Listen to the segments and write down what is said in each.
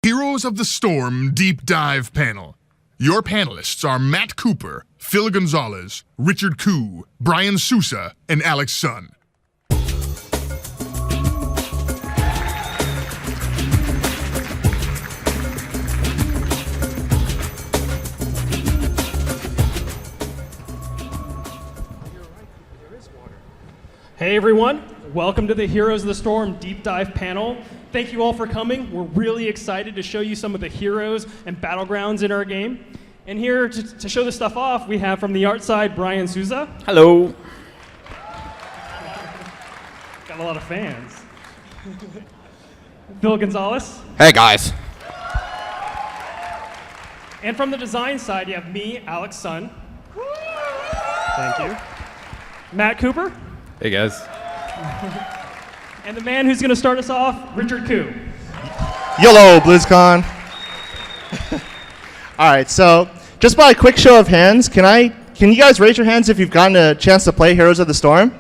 Heroes of the Storm Deep Dive Panel. Your panelists are Matt Cooper, Phil Gonzalez, Richard Koo, Brian Sousa, and Alex Sun. Hey everyone, welcome to the Heroes of the Storm Deep Dive Panel. Thank you all for coming. We're really excited to show you some of the heroes and battlegrounds in our game. And here to show this stuff off, we have from the art side, Brian Sousa. Hello. Got a lot of fans. Phil Gonzalez. Hey guys. And from the design side, you have me, Alex Sun. Thank you. Matt Cooper. Hey guys. And the man who's going to start us off, Richard Koo. YOLO, Blizzcon. All right, so just by a quick show of hands, can you guys raise your hands if you've gotten a chance to play Heroes of the Storm?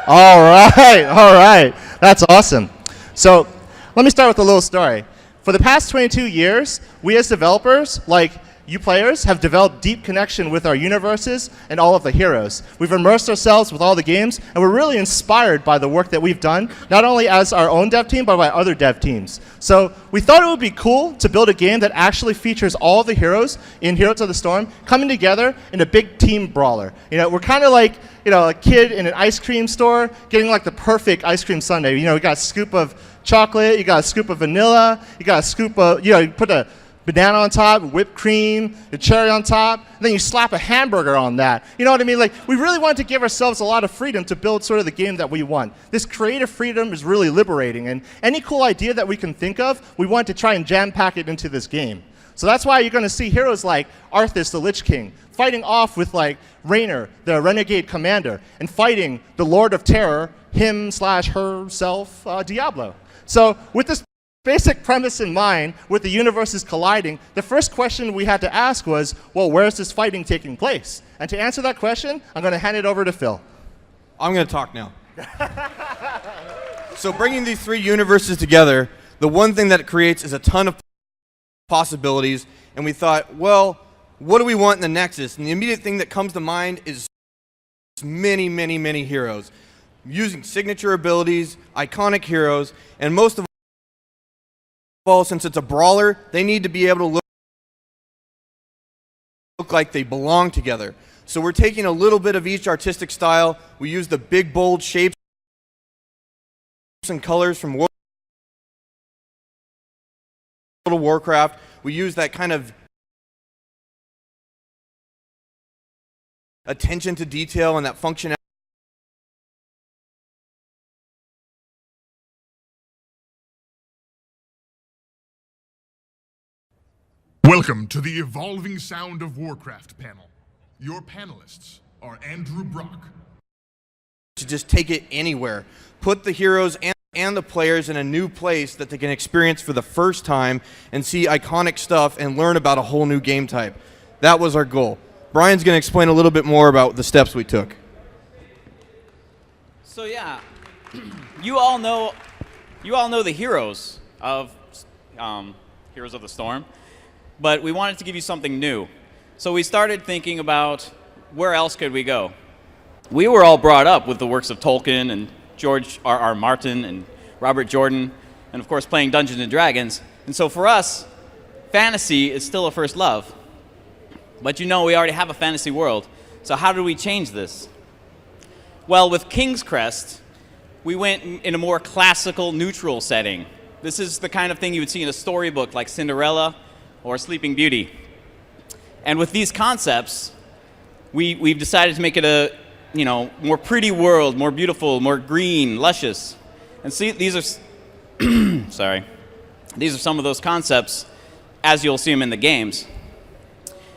All right, that's awesome. So let me start with a little story. For the past 22 years, we as developers, like you players, have developed deep connection with our universes and all of the heroes. We've immersed ourselves with all the games, and we're really inspired by the work that we've done, not only as our own dev team, but by other dev teams. So we thought it would be cool to build a game that actually features all the heroes in Heroes of the Storm coming together in a big team brawler. You know, we're kind of like, you know, a kid in an ice cream store getting like the perfect ice cream sundae. You know, you got a scoop of chocolate, you got a scoop of vanilla, you got a scoop of, you know, you put a banana on top, whipped cream, a cherry on top, and then you slap a hamburger on that. You know what I mean? Like, we really wanted to give ourselves a lot of freedom to build sort of the game that we want. This creative freedom is really liberating, and any cool idea that we can think of, we want to try and jam-pack it into this game. So that's why you're going to see heroes like Arthas the Lich King fighting off with like Raynor, the Renegade Commander, and fighting the Lord of Terror, him/herself, Diablo. So with this basic premise in mind, with the universes colliding, the first question we had to ask was, well, where is this fighting taking place? And to answer that question, I'm going to hand it over to Phil. I'm going to talk now. So bringing these three universes together, the one thing that it creates is a ton of possibilities, and we thought, well, what do we want in the Nexus? And the immediate thing that comes to mind is many, many, many heroes. Using signature abilities, iconic heroes, and most of all, since it's a brawler, they need to be able to look like they belong together. So we're taking a little bit of each artistic style. We use the big, bold shapes and colors from World of Warcraft. We use that kind of attention to detail and that functionality. Welcome to the Evolving Sound of Warcraft panel. Your panelists are Andrew Brock. To just take it anywhere. Put the heroes and the players in a new place that they can experience for the first time and see iconic stuff and learn about a whole new game type. That was our goal. Brian's going to explain a little bit more about the steps we took. So yeah, you all know the heroes of Heroes of the Storm, but we wanted to give you something new. So we started thinking about where else could we go. We were all brought up with the works of Tolkien and George R.R. Martin and Robert Jordan, and of course playing Dungeons and Dragons. And so for us, fantasy is still a first love. But you know, we already have a fantasy world. So how do we change this? Well, with King's Crest, we went in a more classical, neutral setting. This is the kind of thing you would see in a storybook like Cinderella or Sleeping Beauty. And with these concepts, we've decided to make it a more pretty world, more beautiful, more green, luscious. And see, these are these are some of those concepts as you'll see them in the games.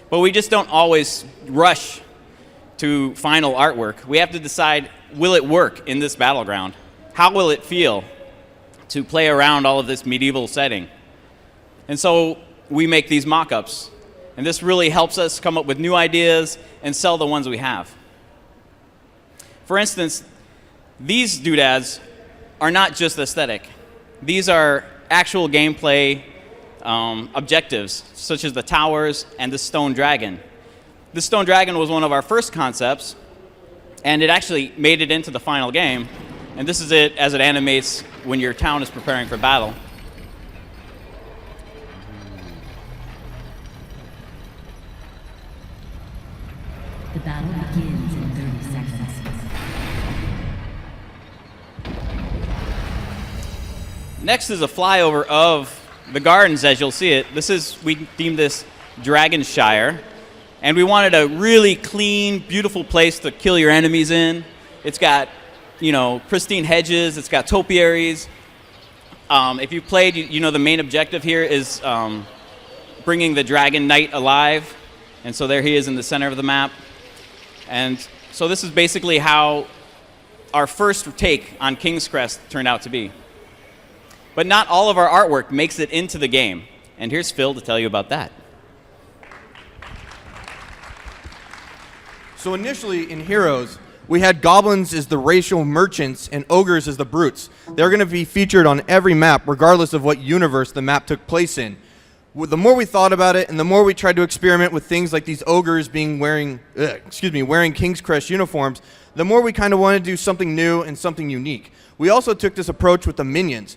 But we just don't always rush to final artwork. We have to decide, will it work in this battleground? How will it feel to play around all of this medieval setting? And so we make these mock-ups. And this really helps us come up with new ideas and sell the ones we have. For instance, these doodads are not just aesthetic. These are actual gameplay objectives, such as the towers and the stone dragon. The stone dragon was one of our first concepts, and it actually made it into the final game. And this is it as it animates when your town is preparing for battle. The battle begins in 30 seconds. Next is a flyover of the gardens as you'll see it. We themed this Dragonshire, and we wanted a really clean, beautiful place to kill your enemies in. It's got, pristine hedges, it's got topiaries. If you played, the main objective here is bringing the Dragon Knight alive, and so there he is in the center of the map. And so this is basically how our first take on King's Crest turned out to be. But not all of our artwork makes it into the game. And here's Phil to tell you about that. So initially in Heroes, we had goblins as the racial merchants and ogres as the brutes. They're going to be featured on every map, regardless of what universe the map took place in. The more we thought about it, and the more we tried to experiment with things like these ogres being wearing King's Crest uniforms, the more we kind of wanted to do something new and something unique. We also took this approach with the minions.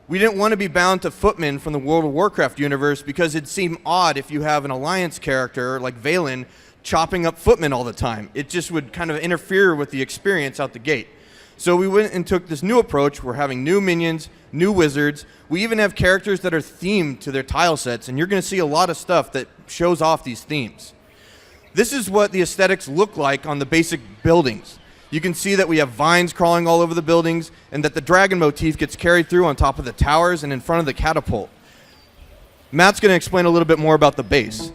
We didn't want to be bound to footmen from the World of Warcraft universe because it'd seem odd if you have an Alliance character like Valen chopping up footmen all the time. It just would kind of interfere with the experience out the gate. So we went and took this new approach. We're having new minions, new wizards. We even have characters that are themed to their tile sets, and you're going to see a lot of stuff that shows off these themes. This is what the aesthetics look like on the basic buildings. You can see that we have vines crawling all over the buildings, and that the dragon motif gets carried through on top of the towers and in front of the catapult. Matt's going to explain a little bit more about the base.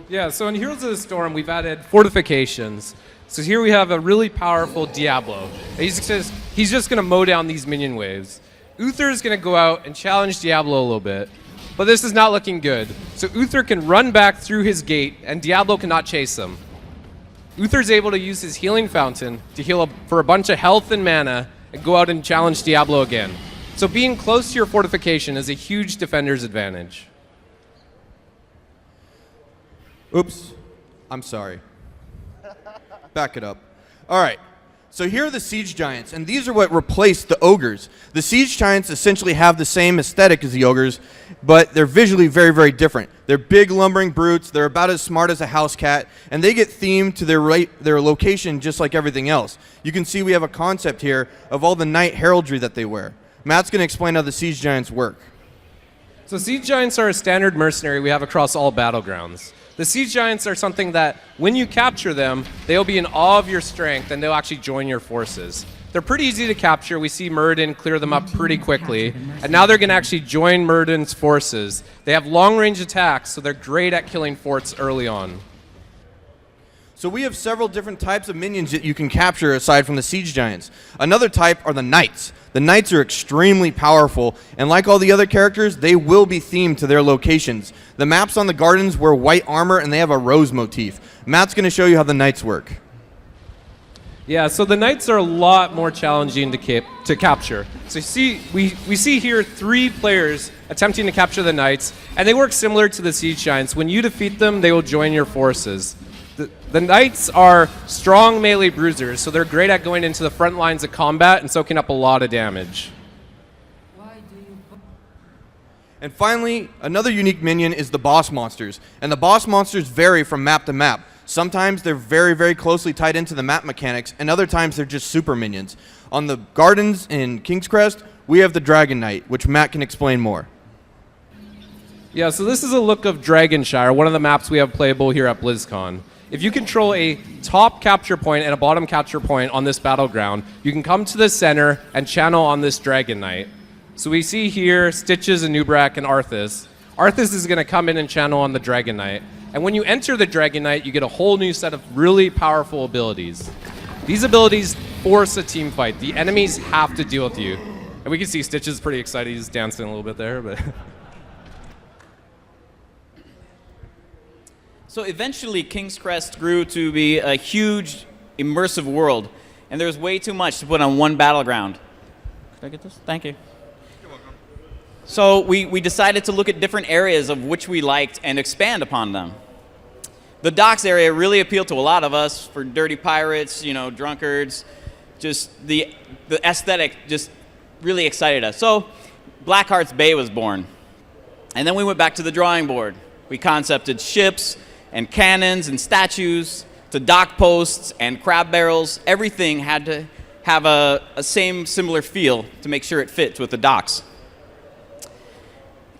Yeah, so in Heroes of the Storm, we've added fortifications. So here we have a really powerful Diablo. He's just going to mow down these minion waves. Uther is going to go out and challenge Diablo a little bit, but this is not looking good. So Uther can run back through his gate, and Diablo cannot chase him. Uther's able to use his healing fountain to heal for a bunch of health and mana and go out and challenge Diablo again. So being close to your fortification is a huge defender's advantage. Oops, I'm sorry. Back it up. All right, so here are the Siege Giants, and these are what replaced the Ogres. The Siege Giants essentially have the same aesthetic as the Ogres, but they're visually very, very different. They're big, lumbering brutes. They're about as smart as a house cat, and they get themed to their location just like everything else. You can see we have a concept here of all the knight heraldry that they wear. Matt's going to explain how the Siege Giants work. So Siege Giants are a standard mercenary we have across all battlegrounds. The Siege Giants are something that, when you capture them, they'll be in awe of your strength, and they'll actually join your forces. They're pretty easy to capture. We see Myrddin clear them up pretty quickly, and now they're going to actually join Myrddin's forces. They have long-range attacks, so they're great at killing forts early on. So we have several different types of minions that you can capture aside from the Siege Giants. Another type are the Knights. The Knights are extremely powerful, and like all the other characters, they will be themed to their locations. The maps on the gardens wear white armor, and they have a rose motif. Matt's going to show you how the Knights work. Yeah, so the Knights are a lot more challenging to capture. So we see here 3 players attempting to capture the Knights, and they work similar to the Siege Giants. When you defeat them, they will join your forces. The Knights are strong melee bruisers, so they're great at going into the front lines of combat and soaking up a lot of damage. And finally, another unique minion is the boss monsters. And the boss monsters vary from map to map. Sometimes they're very, very closely tied into the map mechanics, and other times they're just super minions. On the gardens in King's Crest, we have the Dragon Knight, which Matt can explain more. Yeah, so this is a look of Dragonshire, one of the maps we have playable here at Blizzcon. If you control a top capture point and a bottom capture point on this battleground, you can come to the center and channel on this Dragon Knight. So we see here Stitches, Anubrak, and Arthas. Arthas is going to come in and channel on the Dragon Knight. And when you enter the Dragon Knight, you get a whole new set of really powerful abilities. These abilities force a team fight. The enemies have to deal with you. And we can see Stitches pretty excited. He's dancing a little bit there, but... So eventually, King's Crest grew to be a huge, immersive world, and there was way too much to put on one battleground. Could I get this? Thank you. You're welcome. So we decided to look at different areas of which we liked and expand upon them. The docks area really appealed to a lot of us for dirty pirates, you know, drunkards. Just the aesthetic just really excited us. So Blackheart's Bay was born. And then we went back to the drawing board. We concepted ships and cannons and statues to dock posts and crab barrels. Everything had to have a similar feel to make sure it fits with the docks.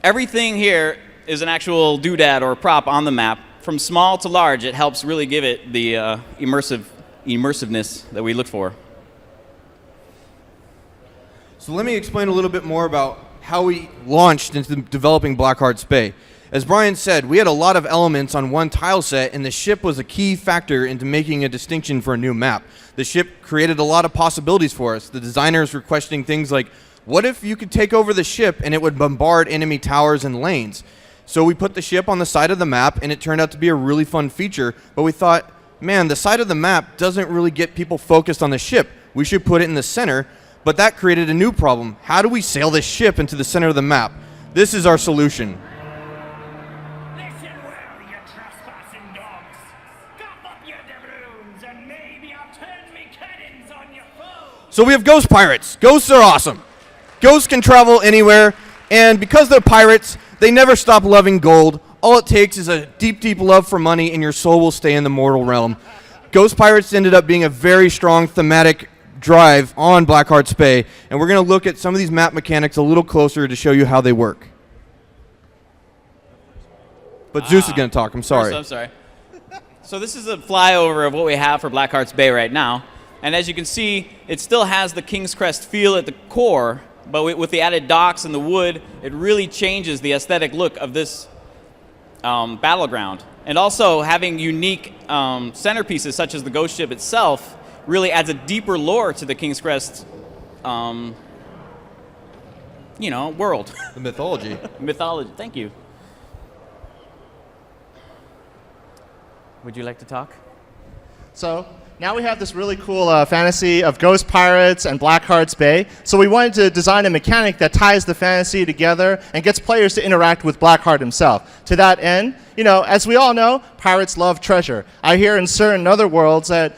Everything here is an actual doodad or prop on the map. From small to large, it helps really give it the immersiveness that we look for. So let me explain a little bit more about how we launched into developing Blackheart's Bay. As Brian said, we had a lot of elements on one tile set, and the ship was a key factor into making a distinction for a new map. The ship created a lot of possibilities for us. The designers were questioning things like, what if you could take over the ship and it would bombard enemy towers and lanes? So we put the ship on the side of the map, and it turned out to be a really fun feature, but we thought, man, the side of the map doesn't really get people focused on the ship. We should put it in the center, but that created a new problem. How do we sail this ship into the center of the map? This is our solution. Listen well, you trespassing dogs. Stop up your doubloons, and maybe I'll turn me cannons on your foes. So we have ghost pirates. Ghosts are awesome. Ghosts can travel anywhere, and because they're pirates, they never stop loving gold. All it takes is a deep, deep love for money, and your soul will stay in the mortal realm. Ghost pirates ended up being a very strong thematic drive on Blackheart's Bay, and we're going to look at some of these map mechanics a little closer to show you how they work. But Zeus is going to talk. I'm sorry. I'm sorry. So this is a flyover of what we have for Blackheart's Bay right now. And as you can see, it still has the King's Crest feel at the core, but with the added docks and the wood, it really changes the aesthetic look of this battleground. And also having unique centerpieces such as the ghost ship itself really adds a deeper lore to the King's Crest, world. The mythology. Mythology. Thank you. Would you like to talk? So now we have this really cool fantasy of ghost pirates and Blackheart's Bay. So we wanted to design a mechanic that ties the fantasy together and gets players to interact with Blackheart himself. To that end, as we all know, pirates love treasure. I hear in certain other worlds that,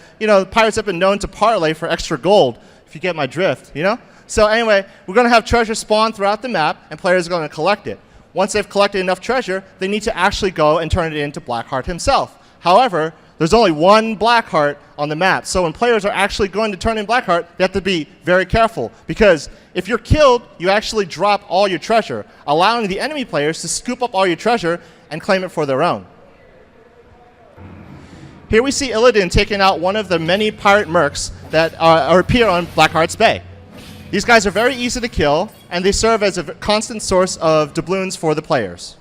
pirates have been known to parlay for extra gold, if you get my drift, So anyway, we're going to have treasure spawn throughout the map, and players are going to collect it. Once they've collected enough treasure, they need to actually go and turn it into Blackheart himself. However, there's only one Blackheart on the map, so when players are actually going to turn in Blackheart, they have to be very careful, because if you're killed, you actually drop all your treasure, allowing the enemy players to scoop up all your treasure and claim it for their own. Here we see Illidan taking out one of the many pirate mercs that appear on Blackheart's Bay. These guys are very easy to kill, and they serve as a constant source of doubloons for the players.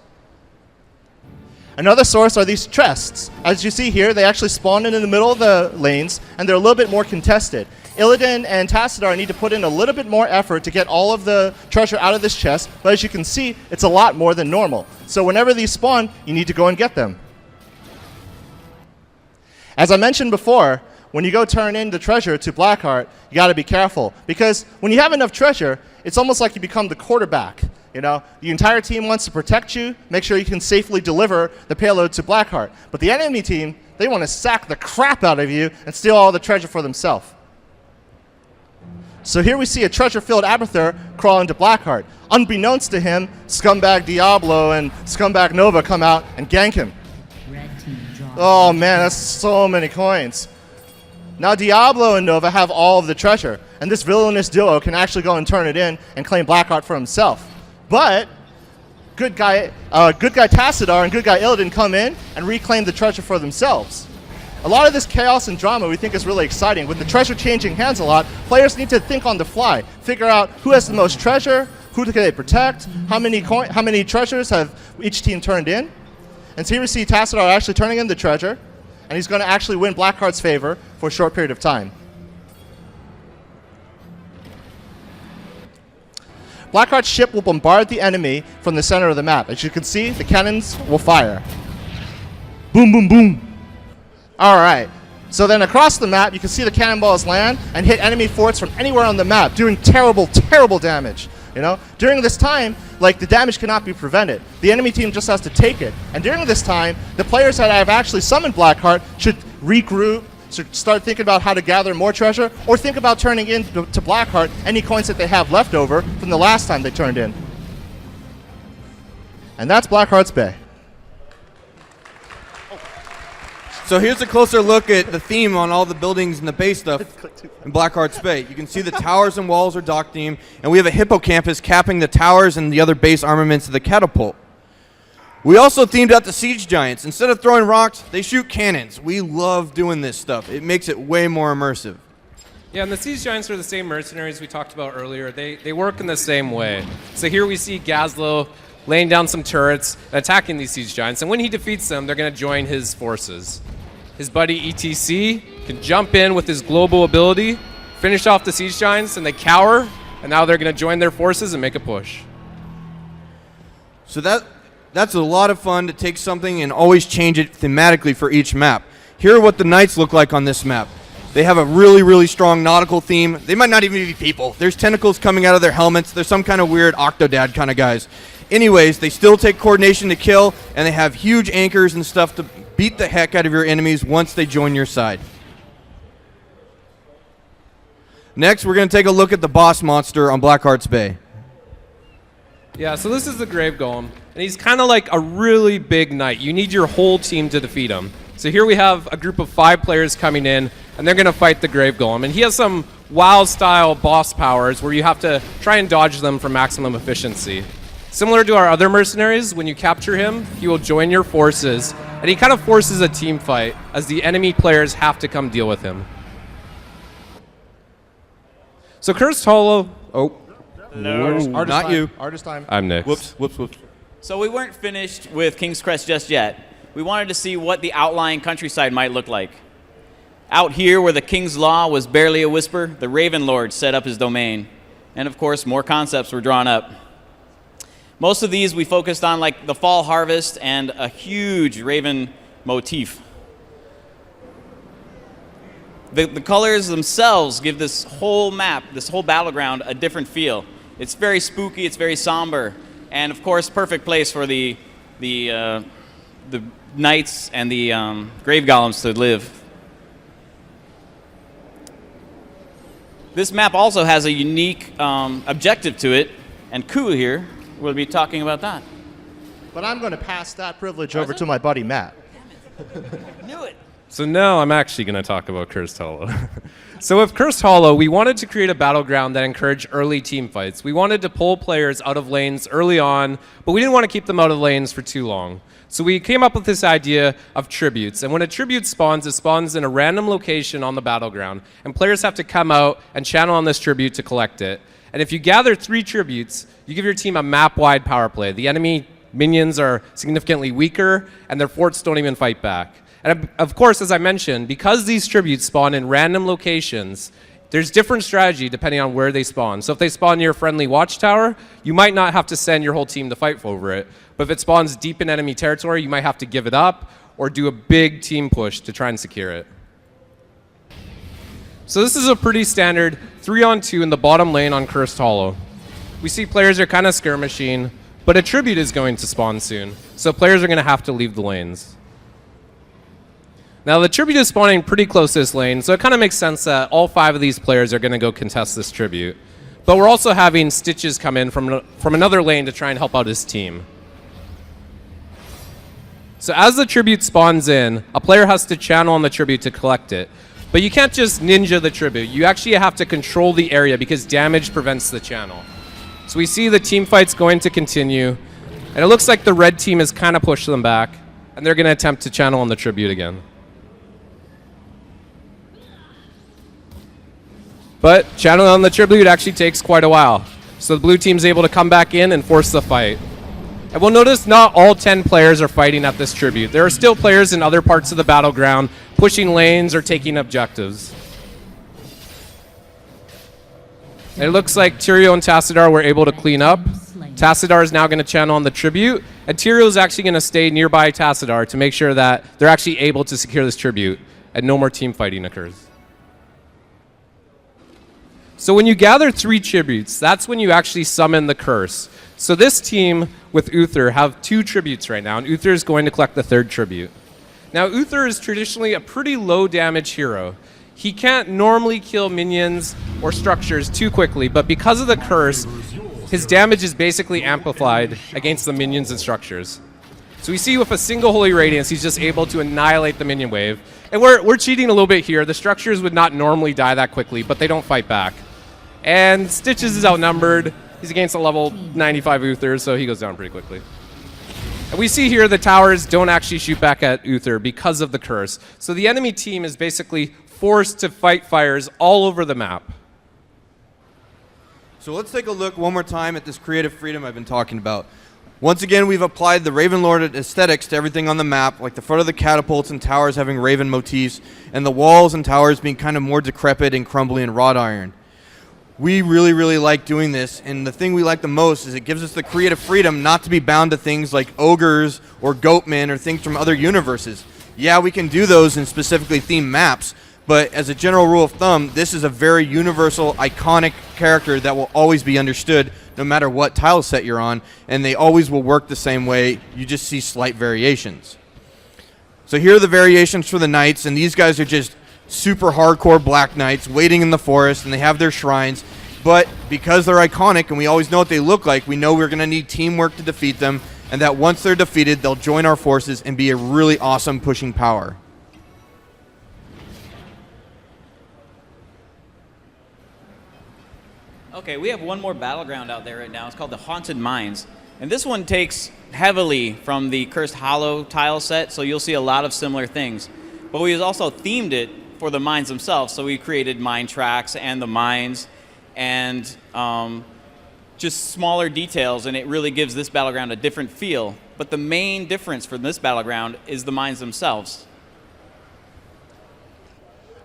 Another source are these chests. As you see here, they actually spawn in the middle of the lanes, and they're a little bit more contested. Illidan and Tassadar need to put in a little bit more effort to get all of the treasure out of this chest, but as you can see, it's a lot more than normal. So whenever these spawn, you need to go and get them. As I mentioned before, when you go turn in the treasure to Blackheart, you got to be careful, because when you have enough treasure, it's almost like you become the quarterback. The entire team wants to protect you, make sure you can safely deliver the payload to Blackheart. But the enemy team, they want to sack the crap out of you and steal all the treasure for themselves. So here we see a treasure-filled Abathur crawl into Blackheart. Unbeknownst to him, Scumbag Diablo and Scumbag Nova come out and gank him. Red team draws. Oh man, that's so many coins. Now Diablo and Nova have all of the treasure, and this villainous duo can actually go and turn it in and claim Blackheart for himself. But good guy Tassadar and good guy Illidan come in and reclaim the treasure for themselves. A lot of this chaos and drama we think is really exciting. With the treasure changing hands a lot, players need to think on the fly, figure out who has the most treasure, who can they protect, how many treasures have each team turned in. And so here we see Tassadar actually turning in the treasure, and he's going to actually win Blackheart's favor for a short period of time. Blackheart's ship will bombard the enemy from the center of the map. As you can see, the cannons will fire. Boom, boom, boom. All right. So then across the map, you can see the cannonballs land and hit enemy forts from anywhere on the map, doing terrible, terrible damage. You know, during this time, like, the damage cannot be prevented. The enemy team just has to take it. And during this time, the players that have actually summoned Blackheart should regroup, should start thinking about how to gather more treasure, or think about turning in to Blackheart any coins that they have left over from the last time they turned in. And that's Blackheart's Bay. So here's a closer look at the theme on all the buildings and the base stuff in Blackheart's Bay. You can see the towers and walls are dock theme, and we have a hippocampus capping the towers and the other base armaments of the catapult. We also themed out the siege giants. Instead of throwing rocks, they shoot cannons. We love doing this stuff. It makes it way more immersive. Yeah, and the siege giants are the same mercenaries we talked about earlier. They work in the same way. So here we see Gazlo laying down some turrets and attacking these siege giants, and when he defeats them, they're going to join his forces. His buddy ETC can jump in with his global ability, finish off the siege giants, and they cower, and now they're going to join their forces and make a push. So that's a lot of fun to take something and always change it thematically for each map. Here are what the knights look like on this map. They have a really, really strong nautical theme. They might not even be people. There's tentacles coming out of their helmets. They're some kind of weird Octodad kind of guys. Anyways, they still take coordination to kill, and they have huge anchors and stuff to beat the heck out of your enemies once they join your side. Next, we're going to take a look at the boss monster on Blackheart's Bay. Yeah, so this is the Grave Golem, and he's kind of like a really big knight. You need your whole team to defeat him. So here we have a group of 5 players coming in, and they're going to fight the Grave Golem. And he has some WoW-style boss powers where you have to try and dodge them for maximum efficiency. Similar to our other mercenaries, when you capture him, he will join your forces, and he kind of forces a team fight as the enemy players have to come deal with him. So Cursed Hollow... Oh. No. Not you. Artist time. I'm Nick. Whoops. So we weren't finished with King's Crest just yet. We wanted to see what the outlying countryside might look like. Out here, where the King's Law was barely a whisper, the Raven Lord set up his domain. And of course, more concepts were drawn up. Most of these we focused on, like the Fall Harvest and a huge Raven motif. The colors themselves give this whole map, this whole battleground, a different feel. It's very spooky, it's very somber, and of course, perfect place for the knights and the grave golems to live. This map also has a unique objective to it, and Ku here will be talking about that. But I'm going to pass that privilege over to my buddy Matt. Knew it. So now I'm actually going to talk about Cursed Hollow. So with Cursed Hollow, we wanted to create a battleground that encouraged early team fights. We wanted to pull players out of lanes early on, but we didn't want to keep them out of lanes for too long. So we came up with this idea of tributes. And when a tribute spawns, it spawns in a random location on the battleground. And players have to come out and channel on this tribute to collect it. And if you gather 3 tributes, you give your team a map-wide power play. The enemy minions are significantly weaker, and their forts don't even fight back. And of course, as I mentioned, because these tributes spawn in random locations, there's different strategy depending on where they spawn. So if they spawn near a friendly watchtower, you might not have to send your whole team to fight over it. But if it spawns deep in enemy territory, you might have to give it up or do a big team push to try and secure it. So this is a pretty standard 3-on-2 in the bottom lane on Cursed Hollow. We see players are kind of skirmishing, but a tribute is going to spawn soon. So players are going to have to leave the lanes. Now, the tribute is spawning pretty close to this lane, so it kind of makes sense that all 5 of these players are going to go contest this tribute. But we're also having Stitches come in from another lane to try and help out his team. So as the tribute spawns in, a player has to channel on the tribute to collect it. But you can't just ninja the tribute. You actually have to control the area because damage prevents the channel. So we see the team fights going to continue, and it looks like the red team has kind of pushed them back, and they're going to attempt to channel on the tribute again. But channeling on the tribute actually takes quite a while. So the blue team's able to come back in and force the fight. And we'll notice not all 10 players are fighting at this tribute. There are still players in other parts of the battleground pushing lanes or taking objectives. And it looks like Tyrio and Tassadar were able to clean up. Tassadar is now going to channel on the tribute, and Tyrio is actually going to stay nearby Tassadar to make sure that they're actually able to secure this tribute and no more team fighting occurs. So when you gather 3 tributes, that's when you actually summon the curse. So this team with Uther have 2 tributes right now, and Uther is going to collect the 3rd tribute. Now, Uther is traditionally a pretty low damage hero. He can't normally kill minions or structures too quickly, but because of the curse, his damage is basically amplified against the minions and structures. So we see with a single Holy Radiance, he's just able to annihilate the minion wave. And we're cheating a little bit here. The structures would not normally die that quickly, but they don't fight back. And Stitches is outnumbered. He's against a level 95 Uther, so he goes down pretty quickly. And we see here the towers don't actually shoot back at Uther because of the curse. So the enemy team is basically forced to fight fires all over the map. So let's take a look one more time at this creative freedom I've been talking about. Once again, we've applied the Ravenlord aesthetics to everything on the map, like the front of the catapults and towers having Raven motifs, and the walls and towers being kind of more decrepit and crumbly and wrought iron. We really, really like doing this, and the thing we like the most is it gives us the creative freedom not to be bound to things like ogres or goatmen or things from other universes. Yeah, we can do those in specifically themed maps, but as a general rule of thumb, this is a very universal, iconic character that will always be understood no matter what tile set you're on, and they always will work the same way. You just see slight variations. So here are the variations for the knights, and these guys are just super hardcore black knights waiting in the forest, and they have their shrines. But because they're iconic and we always know what they look like, we know we're going to need teamwork to defeat them, and that once they're defeated, they'll join our forces and be a really awesome pushing power. Okay, we have one more battleground out there right now. It's called the Haunted Mines. And this one takes heavily from the Cursed Hollow tile set, so you'll see a lot of similar things. But we also themed it for the mines themselves, so we created mine tracks and the mines and just smaller details, and it really gives this battleground a different feel. But the main difference for this battleground is the mines themselves.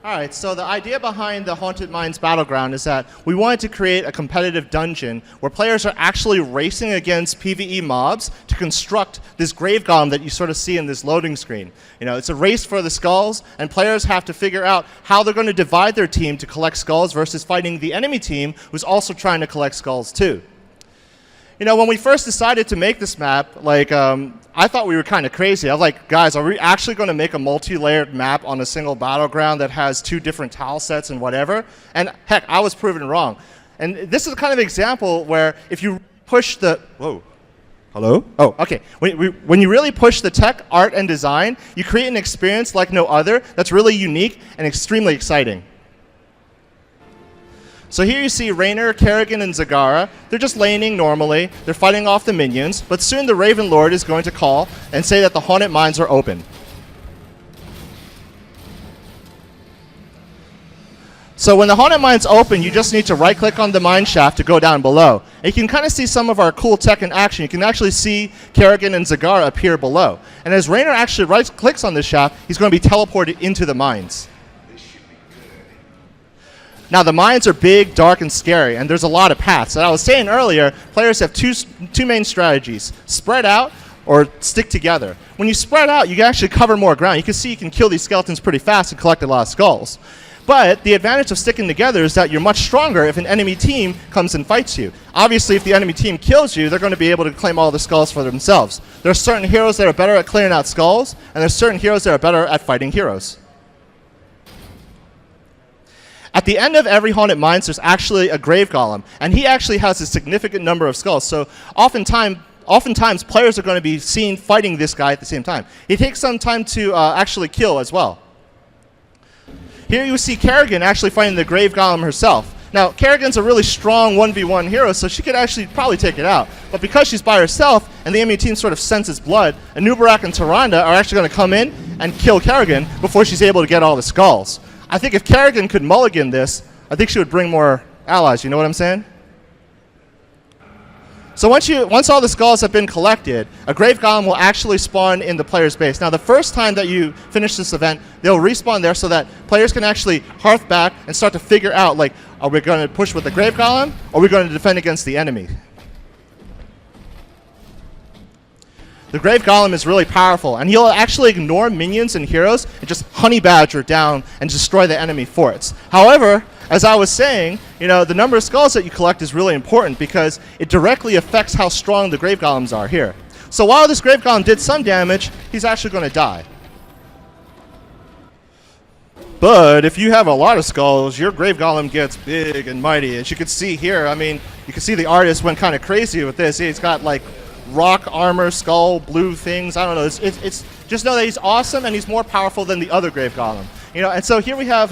All right, so the idea behind the Haunted Mines Battleground is that we wanted to create a competitive dungeon where players are actually racing against PvE mobs to construct this grave golem that you sort of see in this loading screen. You know, it's a race for the skulls, and players have to figure out how they're going to divide their team to collect skulls versus fighting the enemy team who's also trying to collect skulls too. You know, when we first decided to make this map, I thought we were kind of crazy. I was like, guys, are we actually going to make a multi-layered map on a single battleground that has 2 different tile sets and whatever? And heck, I was proven wrong. And this is the kind of example where if you push the... Whoa. Hello? Oh, okay. When you really push the tech, art, and design, you create an experience like no other that's really unique and extremely exciting. So here you see Raynor, Kerrigan, and Zagara. They're just laning normally. They're fighting off the minions, but soon the Ravenlord is going to call and say that the Haunted Mines are open. So when the Haunted Mines open, you just need to right-click on the mine shaft to go down below. And you can kind of see some of our cool tech in action. You can actually see Kerrigan and Zagara appear below. And as Raynor actually right-clicks on this shaft, he's going to be teleported into the mines. Now, the mines are big, dark, and scary, and there's a lot of paths. And I was saying earlier, players have two main strategies: spread out or stick together. When you spread out, you can actually cover more ground. You can see you can kill these skeletons pretty fast and collect a lot of skulls. But the advantage of sticking together is that you're much stronger if an enemy team comes and fights you. Obviously, if the enemy team kills you, they're going to be able to claim all the skulls for themselves. There are certain heroes that are better at clearing out skulls, and there's certain heroes that are better at fighting heroes. At the end of every Haunted Mines, there's actually a grave golem, and he actually has a significant number of skulls. So oftentimes players are going to be seen fighting this guy at the same time. It takes some time to actually kill as well. Here you see Kerrigan actually fighting the grave golem herself. Now, Kerrigan's a really strong 1v1 hero, so she could actually probably take it out. But because she's by herself, and the enemy team sort of senses blood, Anubarak and Tyrande are actually going to come in and kill Kerrigan before she's able to get all the skulls. I think if Kerrigan could mulligan this, I think she would bring more allies. You know what I'm saying? So once all the skulls have been collected, a grave golem will actually spawn in the player's base. Now, the first time that you finish this event, they'll respawn there so that players can actually hearth back and start to figure out, like, are we going to push with the grave golem, or are we going to defend against the enemy? The Grave Golem is really powerful, and he'll actually ignore minions and heroes and just honey badger down and destroy the enemy forts. However, as I was saying, the number of skulls that you collect is really important because it directly affects how strong the Grave Golems are here. So while this Grave Golem did some damage, he's actually going to die. But if you have a lot of skulls, your Grave Golem gets big and mighty. As you can see here, you can see the artist went kind of crazy with this. He's got like rock armor, skull, blue things. I don't know. It's just know that he's awesome and he's more powerful than the other Grave Golem. And so here we have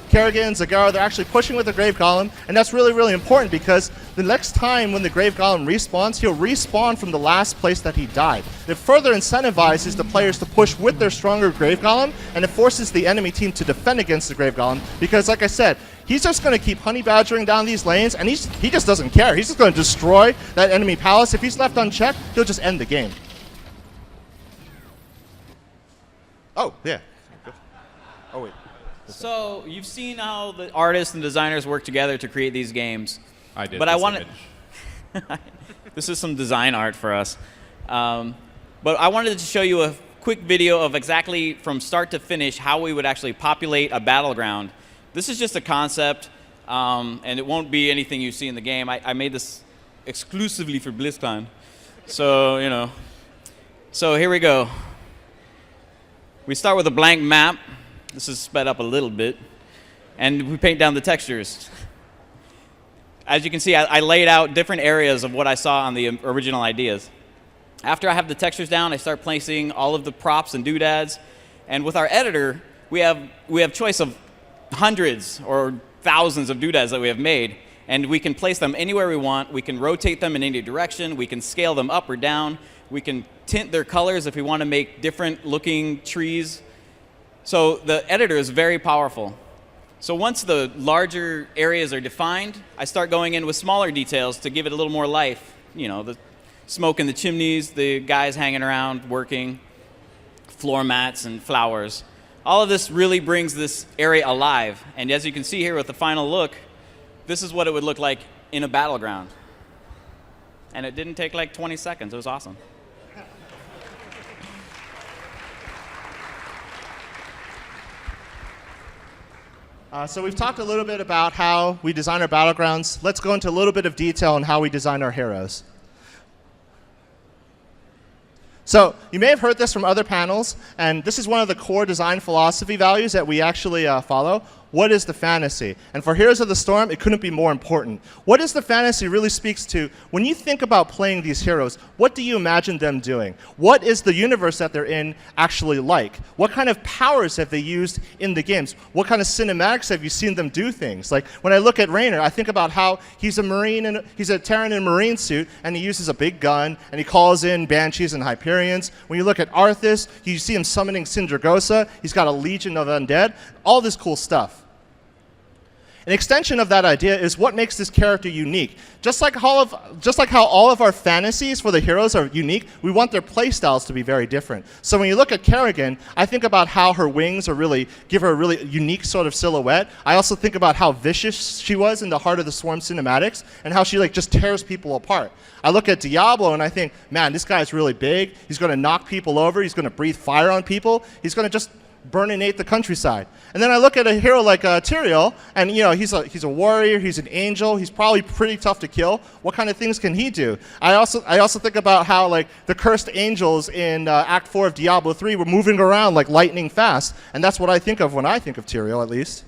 Kerrigan, Zagara, they're actually pushing with the Grave Golem, and that's really, really important because the next time when the Grave Golem respawns, he'll respawn from the last place that he died. It further incentivizes the players to push with their stronger Grave Golem, and it forces the enemy team to defend against the Grave Golem because, like I said, he's just going to keep honey badgering down these lanes, and he just doesn't care. He's just going to destroy that enemy palace. If he's left unchecked, he'll just end the game. Oh, yeah. Oh, wait. So you've seen how the artists and designers work together to create these games. I did. But I wanted. This is some design art for us. But I wanted to show you a quick video of exactly from start to finish how we would actually populate a battleground. This is just a concept, and it won't be anything you see in the game. I made this exclusively for Blizzcon. So, So here we go. We start with a blank map. This is sped up a little bit. And we paint down the textures. As you can see, I laid out different areas of what I saw on the original ideas. After I have the textures down, I start placing all of the props and doodads. And with our editor, we have choice of hundreds or thousands of doodads that we have made. And we can place them anywhere we want. We can rotate them in any direction. We can scale them up or down. We can tint their colors if we want to make different looking trees. So the editor is very powerful. So once the larger areas are defined, I start going in with smaller details to give it a little more life. The smoke in the chimneys, the guys hanging around working, floor mats and flowers. All of this really brings this area alive. And as you can see here with the final look, this is what it would look like in a battleground. And it didn't take like 20 seconds. It was awesome. So we've talked a little bit about how we design our battlegrounds. Let's go into a little bit of detail on how we design our heroes. So you may have heard this from other panels, and this is one of the core design philosophy values that we actually follow. What is the fantasy? And for Heroes of the Storm, it couldn't be more important. What is the fantasy really speaks to, when you think about playing these heroes, what do you imagine them doing? What is the universe that they're in actually like? What kind of powers have they used in the games? What kind of cinematics have you seen them do things? Like when I look at Raynor, I think about how he's a Terran in a Marine suit, and he uses a big gun, and he calls in Banshees and Hyperions. When you look at Arthas, you see him summoning Sindragosa. He's got a legion of undead. All this cool stuff. An extension of that idea is what makes this character unique. Just like how all of our fantasies for the heroes are unique, we want their playstyles to be very different. So when you look at Kerrigan, I think about how her wings give her a really unique sort of silhouette. I also think about how vicious she was in the Heart of the Swarm cinematics and how she just tears people apart. I look at Diablo and I think, man, this guy's really big. He's going to knock people over. He's going to breathe fire on people. He's going to just burninate the countryside. And then I look at a hero like Tyrael, and he's a warrior, he's an angel, he's probably pretty tough to kill. What kind of things can he do? I also think about how the cursed angels in Act 4 of Diablo 3 were moving around like lightning fast, and that's what I think of when I think of Tyrael, at least.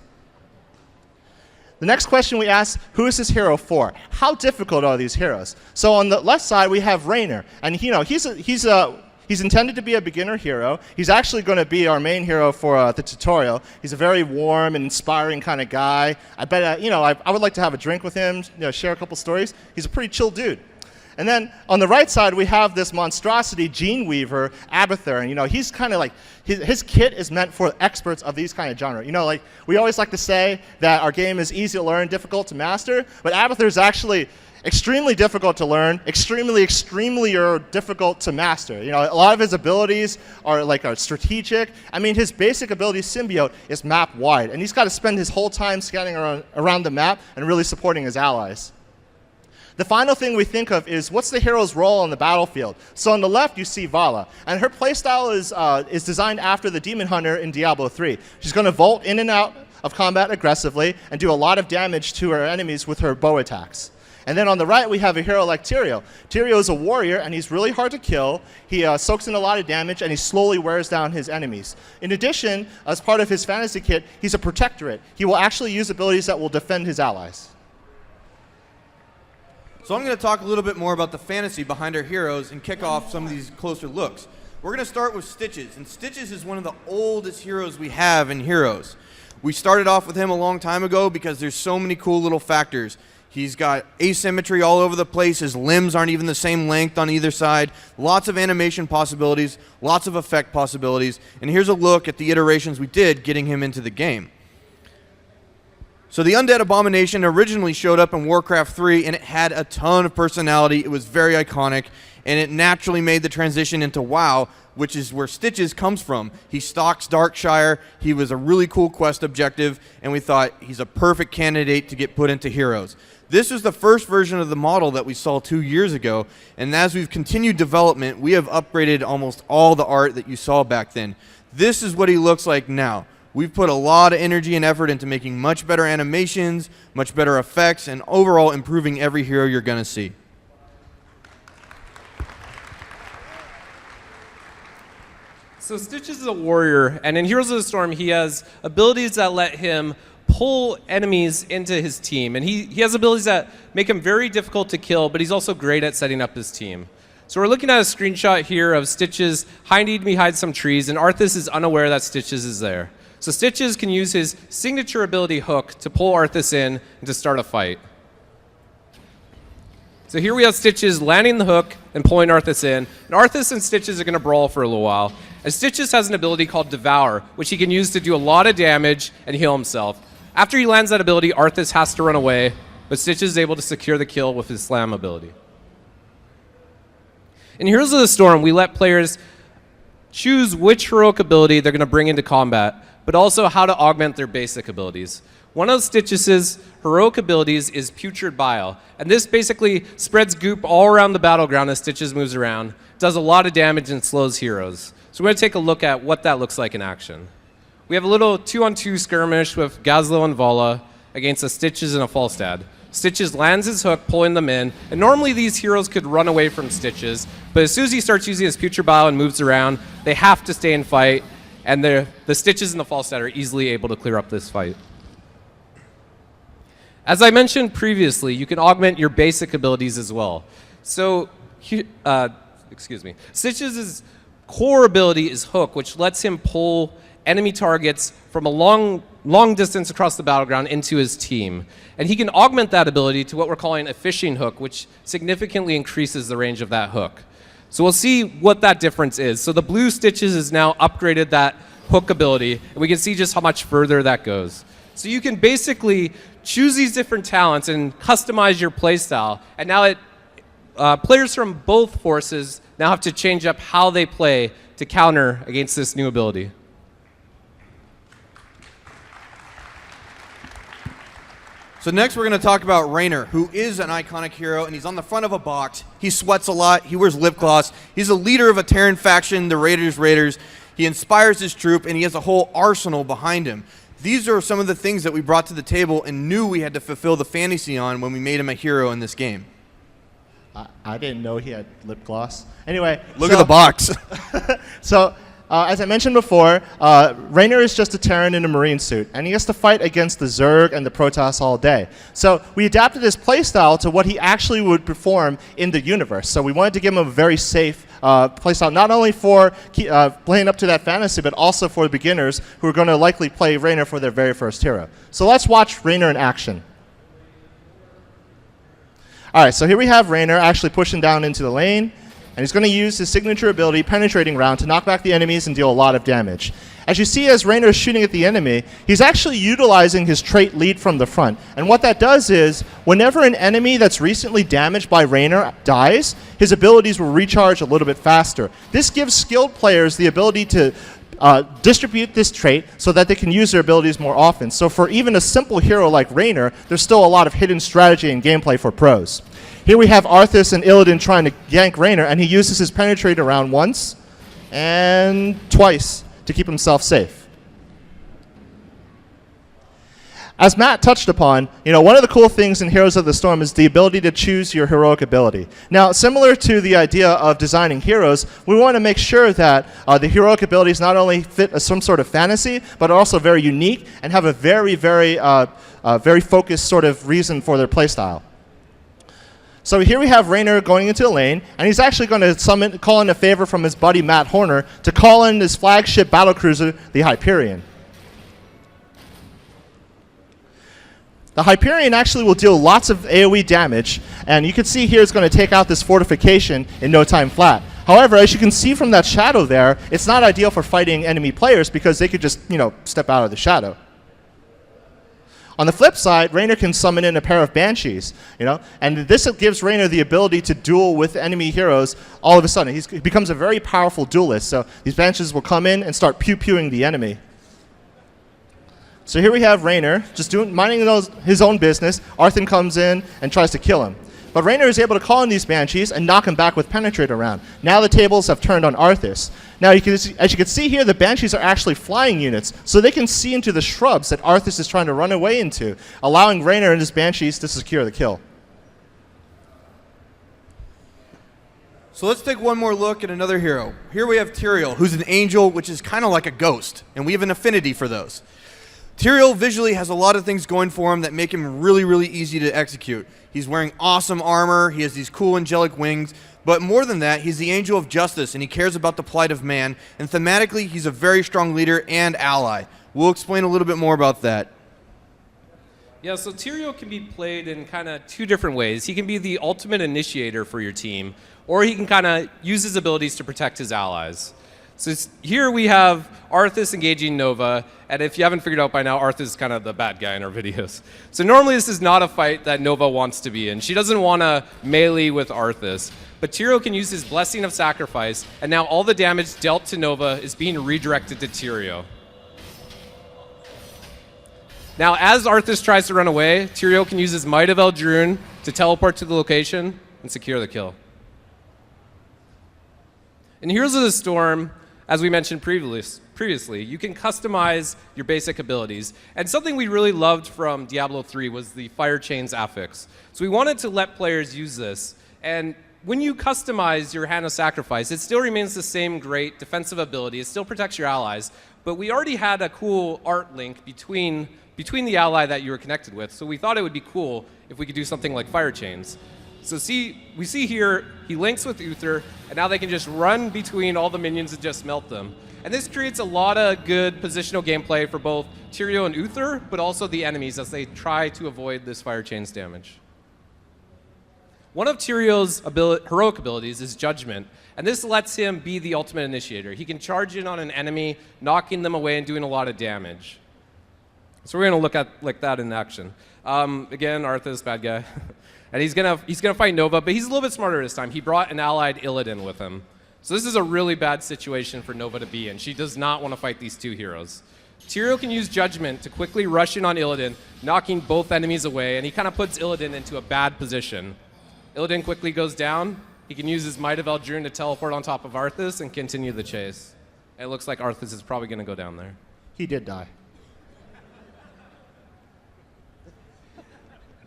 The next question we ask, who is this hero for? How difficult are these heroes? So on the left side we have Raynor, and he's intended to be a beginner hero. He's actually going to be our main hero for the tutorial. He's a very warm and inspiring kind of guy. I bet, I would like to have a drink with him, share a couple stories. He's a pretty chill dude. And then on the right side, we have this monstrosity Gene Weaver, Abathur. And he's kind of like, his kit is meant for experts of these kind of genre. We always like to say that our game is easy to learn, difficult to master, but Abathur is actually extremely difficult to learn, extremely difficult to master. A lot of his abilities are strategic. His basic ability, Symbiote, is map wide, and he's got to spend his whole time scanning around the map and really supporting his allies. The final thing we think of is what's the hero's role on the battlefield. So on the left, you see Vala, and her playstyle is designed after the Demon Hunter in Diablo 3. She's going to vault in and out of combat aggressively and do a lot of damage to her enemies with her bow attacks. And then on the right, we have a hero like Tyrael. Tyrael is a warrior, and he's really hard to kill. He soaks in a lot of damage, and he slowly wears down his enemies. In addition, as part of his fantasy kit, he's a protectorate. He will actually use abilities that will defend his allies. So I'm going to talk a little bit more about the fantasy behind our heroes and kick off some of these closer looks. We're going to start with Stitches, and Stitches is one of the oldest heroes we have in Heroes. We started off with him a long time ago because there's so many cool little factors. He's got asymmetry all over the place. His limbs aren't even the same length on either side. Lots of animation possibilities, lots of effect possibilities, and here's a look at the iterations we did getting him into the game. So the Undead Abomination originally showed up in Warcraft 3, and it had a ton of personality. It was very iconic, and it naturally made the transition into WoW, which is where Stitches comes from. He stalks Darkshire. He was a really cool quest objective, and we thought he's a perfect candidate to get put into Heroes. This is the first version of the model that we saw 2 years ago, and as we've continued development, we have upgraded almost all the art that you saw back then. This is what he looks like now. We've put a lot of energy and effort into making much better animations, much better effects, and overall improving every hero you're going to see. So Stitches is a warrior, and in Heroes of the Storm, he has abilities that let him pull enemies into his team. And he has abilities that make him very difficult to kill, but he's also great at setting up his team. So we're looking at a screenshot here of Stitches hiding behind some trees, and Arthas is unaware that Stitches is there. So Stitches can use his signature ability Hook to pull Arthas in and to start a fight. So here we have Stitches landing the hook and pulling Arthas in. And Arthas and Stitches are going to brawl for a little while. And Stitches has an ability called Devour, which he can use to do a lot of damage and heal himself. After he lands that ability, Arthas has to run away, but Stitches is able to secure the kill with his Slam ability. In Heroes of the Storm, we let players choose which heroic ability they're going to bring into combat, but also how to augment their basic abilities. One of Stitches' heroic abilities is Putrid Bile, and this basically spreads goop all around the battleground as Stitches moves around, does a lot of damage and slows heroes. So we're going to take a look at what that looks like in action. We have a little 2-on-2 skirmish with Gazlo and Vala against a Stitches and a Falstad. Stitches lands his hook, pulling them in, and normally these heroes could run away from Stitches, but as soon as he starts using his Putrid Bile and moves around, they have to stay and fight, and the Stitches and the Falstad are easily able to clear up this fight. As I mentioned previously, you can augment your basic abilities as well. So, Stitches' core ability is Hook, which lets him pull enemy targets from a long distance across the battleground into his team. And he can augment that ability to what we're calling a fishing hook, which significantly increases the range of that hook. So we'll see what that difference is. So the blue Stitches has now upgraded that hook ability, and we can see just how much further that goes. So you can basically choose these different talents and customize your playstyle. And now players from both forces now have to change up how they play to counter against this new ability. So next we're going to talk about Raynor, who is an iconic hero, and he's on the front of a box. He sweats a lot. He wears lip gloss. He's a leader of a Terran faction, the Raiders. He inspires his troop, and he has a whole arsenal behind him. These are some of the things that we brought to the table and knew we had to fulfill the fantasy on when we made him a hero in this game. I didn't know he had lip gloss. Anyway. Look at the box. As I mentioned before, Raynor is just a Terran in a marine suit, and he has to fight against the Zerg and the Protoss all day. So we adapted his playstyle to what he actually would perform in the universe. So we wanted to give him a very safe playstyle, not only for playing up to that fantasy, but also for beginners who are going to likely play Raynor for their very first hero. So let's watch Raynor in action. All right, so here we have Raynor actually pushing down into the lane. And he's going to use his signature ability, Penetrating Round, to knock back the enemies and deal a lot of damage. As you see, as Raynor is shooting at the enemy, he's actually utilizing his trait Lead from the Front. And what that does is, whenever an enemy that's recently damaged by Raynor dies, his abilities will recharge a little bit faster. This gives skilled players the ability to distribute this trait so that they can use their abilities more often. So for even a simple hero like Raynor, there's still a lot of hidden strategy and gameplay for pros. Here we have Arthas and Illidan trying to gank Raynor, and he uses his Penetrate around once and twice to keep himself safe. As Matt touched upon, one of the cool things in Heroes of the Storm is the ability to choose your heroic ability. Now, similar to the idea of designing heroes, we want to make sure that the heroic abilities not only fit some sort of fantasy, but are also very unique and have a very, very focused sort of reason for their playstyle. So here we have Raynor going into a lane, and he's actually going to call in a favor from his buddy Matt Horner to call in his flagship battlecruiser, the Hyperion. The Hyperion actually will deal lots of AoE damage, and you can see here it's going to take out this fortification in no time flat. However, as you can see from that shadow there, it's not ideal for fighting enemy players because they could just, step out of the shadow. On the flip side, Raynor can summon in a pair of Banshees, and this gives Raynor the ability to duel with enemy heroes all of a sudden. He becomes a very powerful duelist, so these Banshees will come in and start pew-pewing the enemy. So here we have Raynor just minding his own business. Arthas comes in and tries to kill him. But Raynor is able to call in these Banshees and knock him back with Penetrate around. Now the tables have turned on Arthas. Now, as you can see here, the Banshees are actually flying units, so they can see into the shrubs that Arthas is trying to run away into, allowing Raynor and his Banshees to secure the kill. So let's take one more look at another hero. Here we have Tyrael, who's an angel, which is kind of like a ghost, and we have an affinity for those. Tyrael visually has a lot of things going for him that make him really, really easy to execute. He's wearing awesome armor, he has these cool angelic wings, but more than that, he's the angel of justice, and he cares about the plight of man, and thematically, he's a very strong leader and ally. We'll explain a little bit more about that. Yeah, so Tyrael can be played in kind of two different ways. He can be the ultimate initiator for your team, or he can kind of use his abilities to protect his allies. So here we have Arthas engaging Nova, and if you haven't figured out by now, Arthas is kind of the bad guy in our videos. So normally this is not a fight that Nova wants to be in. She doesn't want to melee with Arthas, but Tyrael can use his Blessing of Sacrifice, and now all the damage dealt to Nova is being redirected to Tyrael. Now as Arthas tries to run away, Tyrael can use his Might of Eldrune to teleport to the location and secure the kill. In Heroes of the Storm, as we mentioned previously, you can customize your basic abilities. And something we really loved from Diablo 3 was the Fire Chains affix. So we wanted to let players use this. And when you customize your Hand of Sacrifice, it still remains the same great defensive ability. It still protects your allies. But we already had a cool art link between the ally that you were connected with. So we thought it would be cool if we could do something like Fire Chains. So we see here, he links with Uther, and now they can just run between all the minions and just melt them. And this creates a lot of good positional gameplay for both Tyrael and Uther, but also the enemies as they try to avoid this Fire Chains damage. One of Tyrael's heroic abilities is Judgment, and this lets him be the ultimate initiator. He can charge in on an enemy, knocking them away and doing a lot of damage. So we're going to look at that in action. Again, Arthas, bad guy. And he's gonna fight Nova, but he's a little bit smarter this time. He brought an allied Illidan with him. So this is a really bad situation for Nova to be in. She does not want to fight these two heroes. Tyrael can use Judgment to quickly rush in on Illidan, knocking both enemies away, and he kind of puts Illidan into a bad position. Illidan quickly goes down. He can use his Might of Eldrune to teleport on top of Arthas and continue the chase. And it looks like Arthas is probably going to go down there. He did die.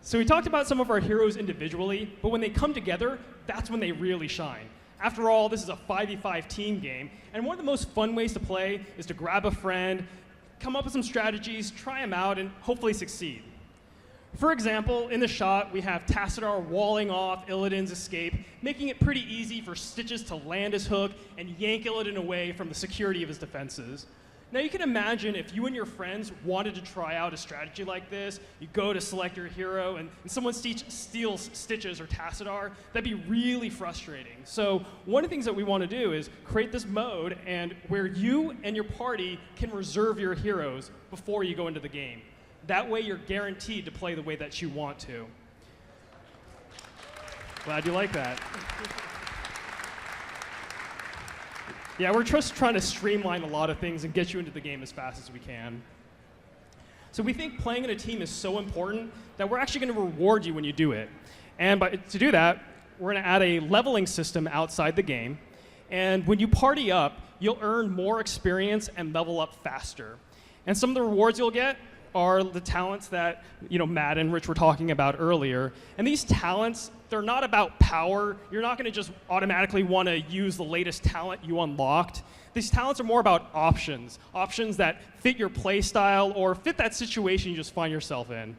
So we talked about some of our heroes individually, but when they come together, that's when they really shine. After all, this is a 5v5 team game, and one of the most fun ways to play is to grab a friend, come up with some strategies, try them out, and hopefully succeed. For example, in the shot, we have Tassadar walling off Illidan's escape, making it pretty easy for Stitches to land his hook and yank Illidan away from the security of his defenses. Now you can imagine if you and your friends wanted to try out a strategy like this, you go to select your hero and someone steals Stitches or Tassadar, that'd be really frustrating. So one of the things that we want to do is create this mode and where you and your party can reserve your heroes before you go into the game. That way you're guaranteed to play the way that you want to. Glad you like that. Yeah, we're just trying to streamline a lot of things and get you into the game as fast as we can. So we think playing in a team is so important that we're actually going to reward you when you do it. And to do that, we're going to add a leveling system outside the game. And when you party up, you'll earn more experience and level up faster. And some of the rewards you'll get are the talents that Matt and Rich were talking about earlier. And these talents, they're not about power. You're not going to just automatically want to use the latest talent you unlocked. These talents are more about options that fit your play style or fit that situation you just find yourself in.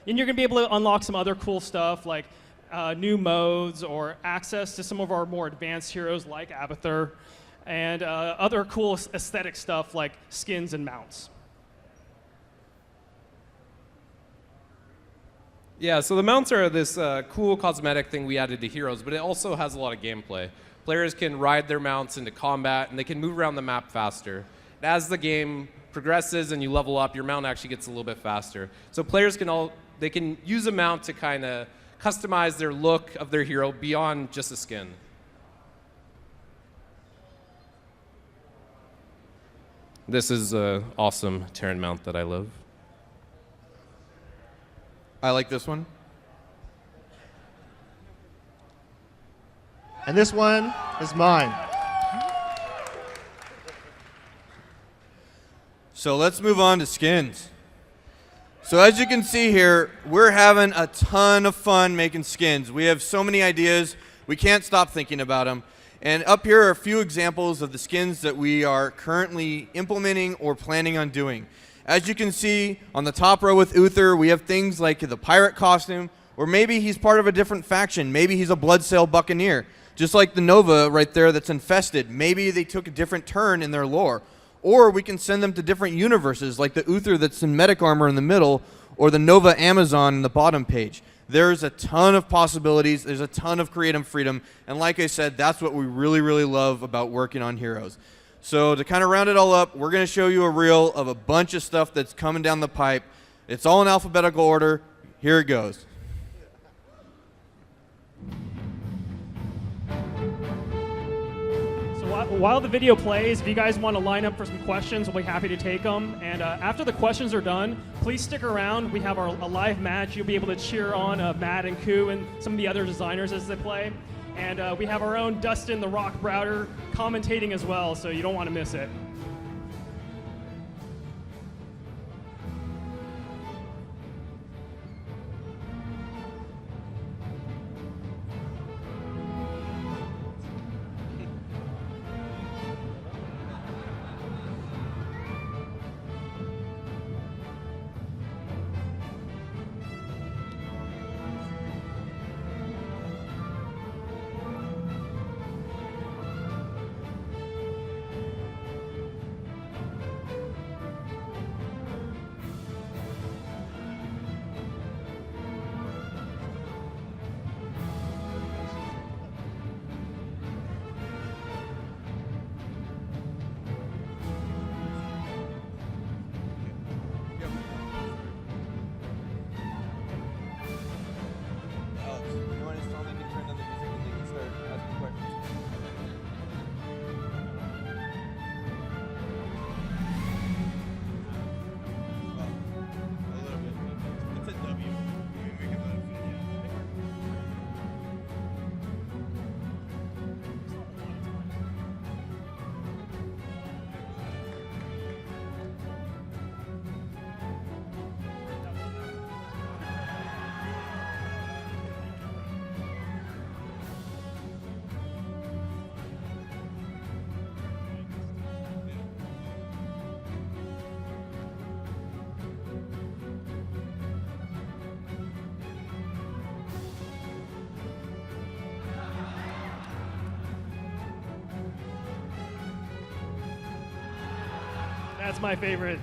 And you're going to be able to unlock some other cool stuff like new modes or access to some of our more advanced heroes like Abathur and other cool aesthetic stuff like skins and mounts. Yeah, so the mounts are this cool cosmetic thing we added to heroes, but it also has a lot of gameplay. Players can ride their mounts into combat, and they can move around the map faster. And as the game progresses and you level up, your mount actually gets a little bit faster. So players can use a mount to kind of customize their look of their hero beyond just a skin. This is an awesome Terran mount that I love. I like this one. And this one is mine. So let's move on to skins. So as you can see here, we're having a ton of fun making skins. We have so many ideas, we can't stop thinking about them. And up here are a few examples of the skins that we are currently implementing or planning on doing. As you can see on the top row with Uther, we have things like the pirate costume, or maybe he's part of a different faction. Maybe he's a Bloodsail Buccaneer. Just like the Nova right there that's infested. Maybe they took a different turn in their lore. Or we can send them to different universes, like the Uther that's in medic armor in the middle, or the Nova Amazon in the bottom page. There's a ton of possibilities. There's a ton of creative freedom. And like I said, that's what we really, really love about working on Heroes. So to kind of round it all up, we're going to show you a reel of a bunch of stuff that's coming down the pipe. It's all in alphabetical order. Here it goes. While the video plays, if you guys want to line up for some questions, we'll be happy to take them. And after the questions are done, please stick around. We have a live match. You'll be able to cheer on Matt and Koo and some of the other designers as they play. And we have our own Dustin the Rock Browder commentating as well, so you don't want to miss it. That's my favorite.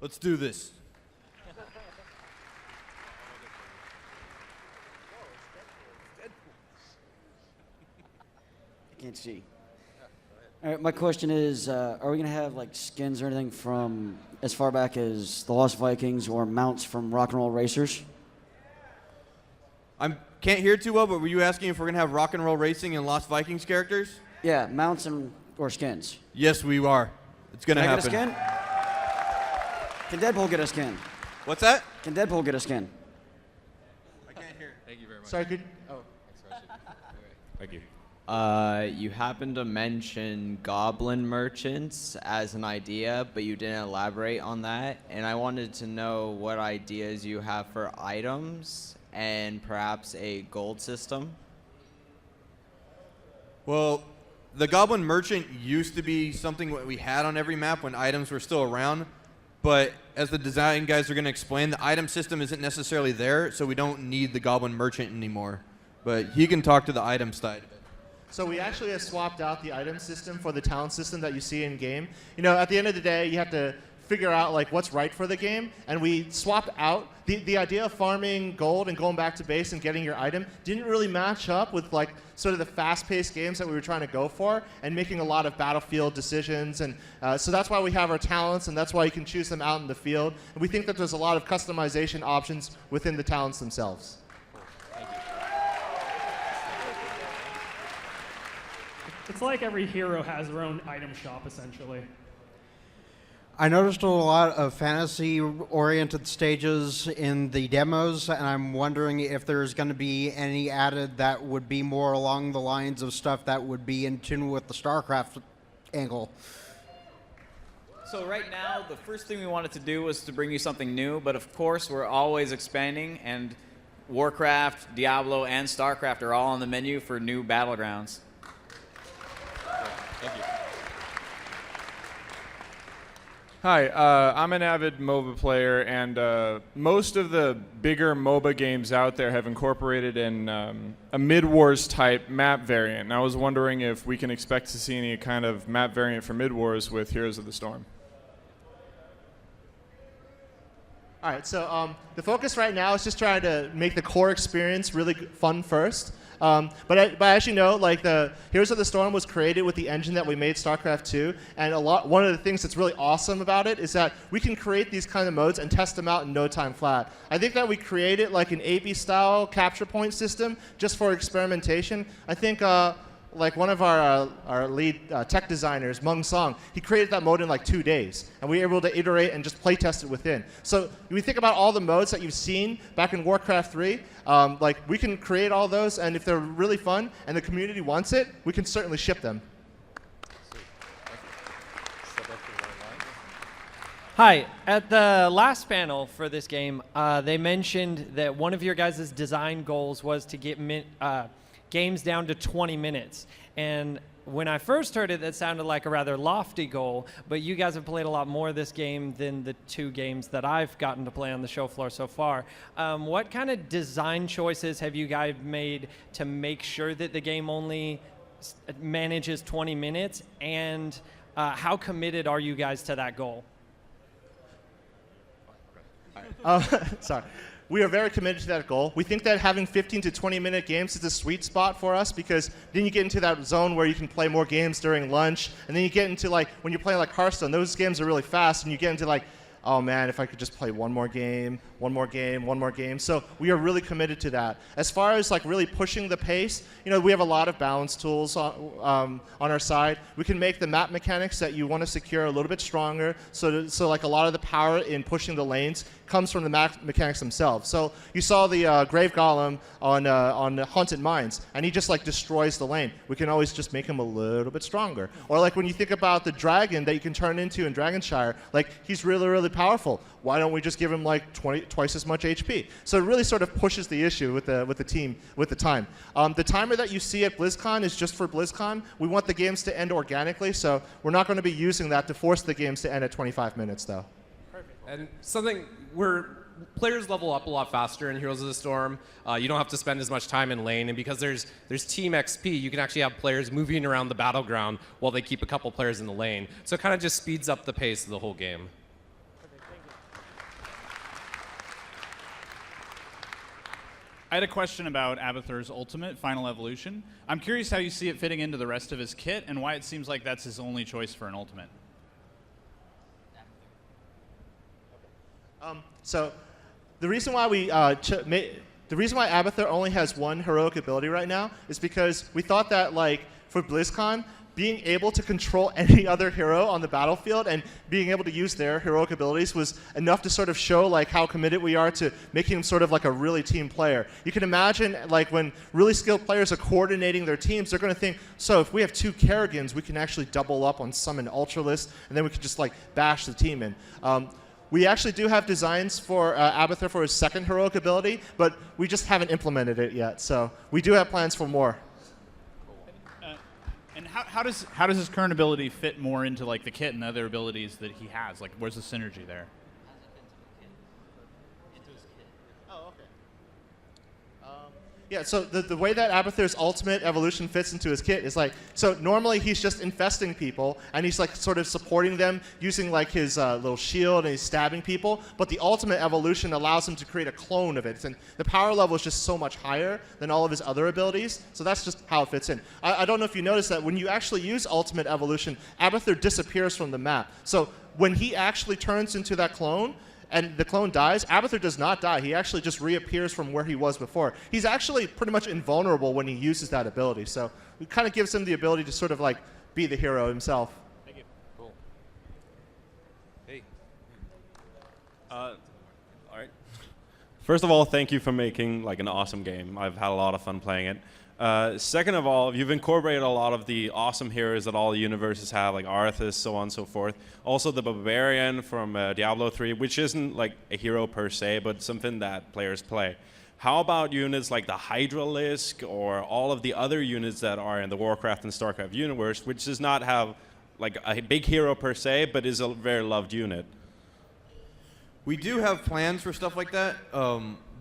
Let's do this. I can't see. All right, my question is, are we going to have like skins or anything from as far back as the Lost Vikings or mounts from Rock and Roll Racers? I can't hear too well, but were you asking if we're going to have Rock and Roll Racing and Lost Vikings characters? Yeah, mounts and or skins. Yes, we are. It's going to Can I happen. get a skin? Can Deadpool get a skin? What's that? Can Deadpool get a skin? I can't hear. Thank you very much. Sorry, could. Thank you. You happened to mention goblin merchants as an idea, but you didn't elaborate on that. And I wanted to know what ideas you have for items and perhaps a gold system. Well, the Goblin Merchant used to be something that we had on every map when items were still around. But as the design guys are going to explain, the item system isn't necessarily there, so we don't need the Goblin Merchant anymore. But he can talk to the item side of it. So we actually have swapped out the item system for the talent system that you see in game. You know, at the end of the day, you have to figure out like what's right for the game, and we swapped out the idea of farming gold and going back to base and getting your item didn't really match up with like sort of the fast-paced games that we were trying to go for and making a lot of battlefield decisions, and so that's why we have our talents, and that's why you can choose them out in the field, and we think that there's a lot of customization options within the talents themselves. It's like every hero has their own item shop, essentially. I noticed a lot of fantasy-oriented stages in the demos, and I'm wondering if there's going to be any added that would be more along the lines of stuff that would be in tune with the StarCraft angle. So right now, the first thing we wanted to do was to bring you something new, but of course we're always expanding, and Warcraft, Diablo, and StarCraft are all on the menu for new battlegrounds. Thank you. Hi, I'm an avid MOBA player, and most of the bigger MOBA games out there have incorporated in a mid-wars type map variant. And I was wondering if we can expect to see any kind of map variant for mid-wars with Heroes of the Storm. All right, so the focus right now is just trying to make the core experience really fun first. But as you know, like the Heroes of the Storm was created with the engine that we made StarCraft 2, and one of the things that's really awesome about it is that we can create these kind of modes and test them out in no time flat. I think that we created like an AB style capture point system just for experimentation. I think like one of our lead tech designers, Mung Song, he created that mode in like 2 days, and we were able to iterate and just play test it within. So if we think about all the modes that you've seen back in Warcraft 3, like we can create all those, and if they're really fun and the community wants it, we can certainly ship them. Hi, at the last panel for this game, they mentioned that one of your guys' design goals was to get games down to 20 minutes. And when I first heard it, that sounded like a rather lofty goal, but you guys have played a lot more of this game than the 2 games that I've gotten to play on the show floor so far. What kind of design choices have you guys made to make sure that the game only manages 20 minutes, and how committed are you guys to that goal? Sorry. We are very committed to that goal. We think that having 15 to 20-minute games is a sweet spot for us, because then you get into that zone where you can play more games during lunch, and then you get into like when you're playing like Hearthstone, those games are really fast, and you get into like, oh man, if I could just play one more game. So we are really committed to that. As far as like really pushing the pace, you know, we have a lot of balance tools on our side. We can make the map mechanics that you want to secure a little bit stronger, so like a lot of the power in pushing the lanes comes from the map mechanics themselves. So you saw the Grave Golem on Haunted Mines, and he just like destroys the lane. We can always just make him a little bit stronger. Or like when you think about the dragon that you can turn into in Dragonshire, like he's really powerful. Why don't we just give him like twice as much HP? So it really sort of pushes the issue with the team with the time. The timer that you see at BlizzCon is just for BlizzCon. We want the games to end organically, so we're not going to be using that to force the games to end at 25 minutes, though. Perfect. And something where players level up a lot faster in Heroes of the Storm. You don't have to spend as much time in lane, and because there's team XP, you can actually have players moving around the battleground while they keep a couple players in the lane. So it kind of just speeds up the pace of the whole game. I had a question about Abathur's ultimate, Final Evolution. I'm curious how you see it fitting into the rest of his kit and why it seems like that's his only choice for an ultimate. So the reason why the reason why Abathur only has one heroic ability right now is because we thought that, like, for Blizzcon, being able to control any other hero on the battlefield and being able to use their heroic abilities was enough to sort of show, like, how committed we are to making him sort of like a really team player. You can imagine, like, when really skilled players are coordinating their teams, they're going to think, so if we have 2 Kerrigans, we can actually double up on Summon Ultralist, and then we can just, like, bash the team in. We actually do have designs for Abathur for his second heroic ability, but we just haven't implemented it yet. So we do have plans for more. And how does his current ability fit more into like the kit and the other abilities that he has? Like, where's the synergy there? Yeah, so the way that Abathur's ultimate evolution fits into his kit is like, so normally he's just infesting people, and he's like sort of supporting them using like his little shield, and he's stabbing people, but the ultimate evolution allows him to create a clone of it, and the power level is just so much higher than all of his other abilities, so that's just how it fits in. I don't know if you noticed that when you actually use ultimate evolution, Abathur disappears from the map. So when he actually turns into that clone, and the clone dies, Abathur does not die. He actually just reappears from where he was before. He's actually pretty much invulnerable when he uses that ability. So it kind of gives him the ability to sort of like be the hero himself. Thank you. Cool. Hey. All right. First of all, thank you for making like an awesome game. I've had a lot of fun playing it. Second of all, you've incorporated a lot of the awesome heroes that all the universes have, like Arthas, so on and so forth. Also the Barbarian from Diablo 3, which isn't like a hero per se, but something that players play. How about units like the Hydralisk or all of the other units that are in the Warcraft and StarCraft universe, which does not have like a big hero per se, but is a very loved unit? We do have plans for stuff like that.